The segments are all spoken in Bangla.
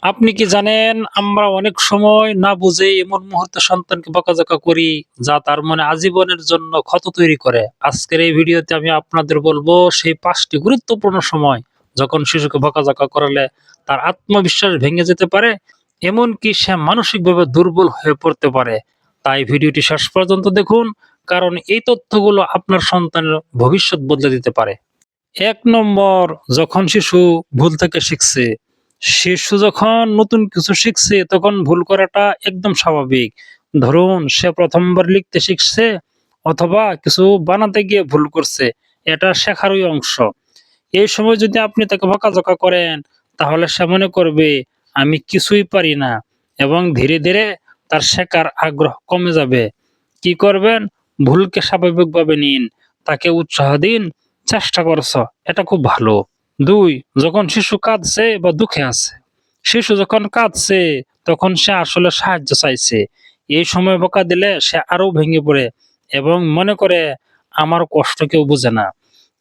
আপনি কি জানেন আমরা অনেক সময় না বুঝে এমন মুহূর্তে সন্তানকে বকাঝকা করি যা তার মনে আজীবনের জন্য ক্ষত তৈরি করে। আজকের এই ভিডিওতে আমি আপনাদের বলবো সেই ৫টি গুরুত্বপূর্ণ সময় যখন শিশুকে বকাঝকা করলে তার আত্মবিশ্বাস ভেঙে যেতে পারে, এমনকি সে মানসিকভাবে দুর্বল হয়ে পড়তে পারে। তাই ভিডিওটি শেষ পর্যন্ত দেখুন, কারণ এই তথ্যগুলো আপনার সন্তানের ভবিষ্যৎ বদলে দিতে পারে। ১ নম্বর, যখন শিশু ভুল থেকে শিখছে। শিশু যখন নতুন কিছু শিখছে তখন ভুল করাটা একদম স্বাভাবিক। ধরুন সে ১ম বার লিখতে শিখছে অথবা কিছু বানাতে গিয়ে ভুল করছে। এটা শেখারই অংশ। এই সময় যদি আপনি তাকে বকাঝকা করেন তাহলে সে মনে করবে আমি কিছুই পারি না এবং ধীরে ধীরে তার শেখার আগ্রহ কমে যাবে। কি করবেন? ভুলকে স্বাভাবিকভাবে নিন, তাকে উৎসাহ দিন, চেষ্টা করছো, এটা খুব ভালো। ২. যখন শিশু কাঁদছে বা দুঃখে আছে। শিশু যখন কাঁদছে তখন সে আসলে সাহায্য চাইছে। এই সময় বকা দিলে সে আরো ভেঙে পড়ে এবং মনে করে আমার কষ্ট কেউ বোঝে না।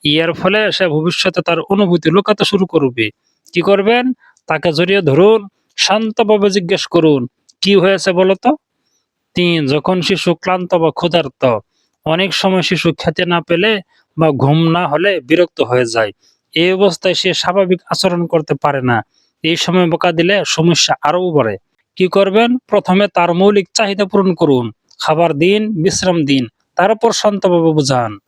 এর ফলে সে ভবিষ্যতে তার অনুভূতি লুকাতে শুরু করবে। কি করবেন? তাকে জড়িয়ে ধরুন, শান্তভাবে জিজ্ঞেস করুন, কি হয়েছে বলো তো? ৩. যখন শিশু ক্লান্ত বা ক্ষুধার্ত। অনেক সময় শিশু খেতে না পেলে বা ঘুম না হলে বিরক্ত হয়ে যায়। এই অবস্থায় সে স্বাভাবিক আচরণ করতে পারে না। এই সময় বকা দিলে সমস্যা আরও বাড়ে। কি করবেন? প্রথমে তার মৌলিক চাহিদা পূরণ করুন। খাবার দিন, বিশ্রাম দিন, তারপর শান্তভাবে বুঝান।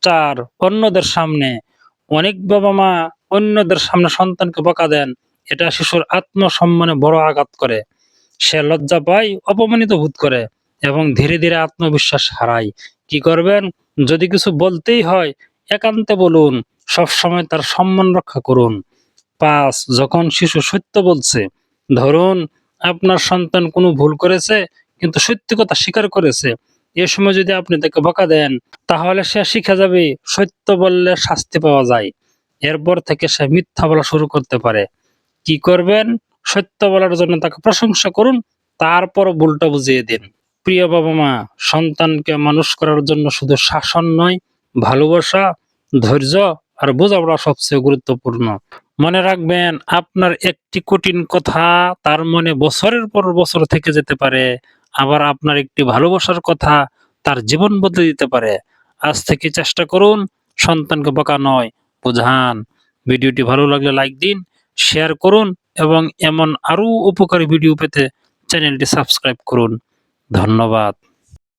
৪. অন্যদের সামনে। অনেক বাবা-মা অন্যদের সামনে সন্তানকে বকা দেন। এটা শিশুর আত্মসম্মানে বড় আঘাত করে। সে লজ্জা পায়, অপমানিত বোধ করে এবং ধীরে ধীরে আত্মবিশ্বাস হারায়। কি করবেন? যদি কিছু বলতেই হয় একান্তে বলুন, সবসময় তার সম্মান রক্ষা করুন। ৫. যখন শিশু সত্য বলছে। ধরুন আপনার সন্তান কোনো ভুল করেছে কিন্তু সত্যি কথা স্বীকার করেছে। এ সময় যদি আপনি তাকে বকা দেন তাহলে সে শিখে যাবে সত্য বললে শাস্তি পাওয়া যায়। এরপর থেকে সে মিথ্যা বলা শুরু করতে পারে। কি করবেন? সত্য বলার জন্য তাকে প্রশংসা করুন, তারপর ভুলটা বুঝিয়ে দিন। প্রিয় বাবা-মা, সন্তানকে মানুষ করার জন্য শুধু শাসন নয়, ভালোবাসা, ধৈর্য আর বোঝাপড়া সবচেয়ে গুরুত্বপূর্ণ। মনে রাখবেন, আপনার একটি কঠিন কথা তার মনে বছরের পর বছর থেকে যেতে পারে। আবার আপনার একটি ভালোবাসার কথা তার জীবন বদলে দিতে পারে। আজ থেকে চেষ্টা করুন, সন্তানকে বকা নয়, বোঝান। ভিডিওটি ভালো লাগলে লাইক দিন, শেয়ার করুন এবং এমন আরও উপকারী ভিডিও পেতে চ্যানেলটি সাবস্ক্রাইব করুন। ধন্যবাদ।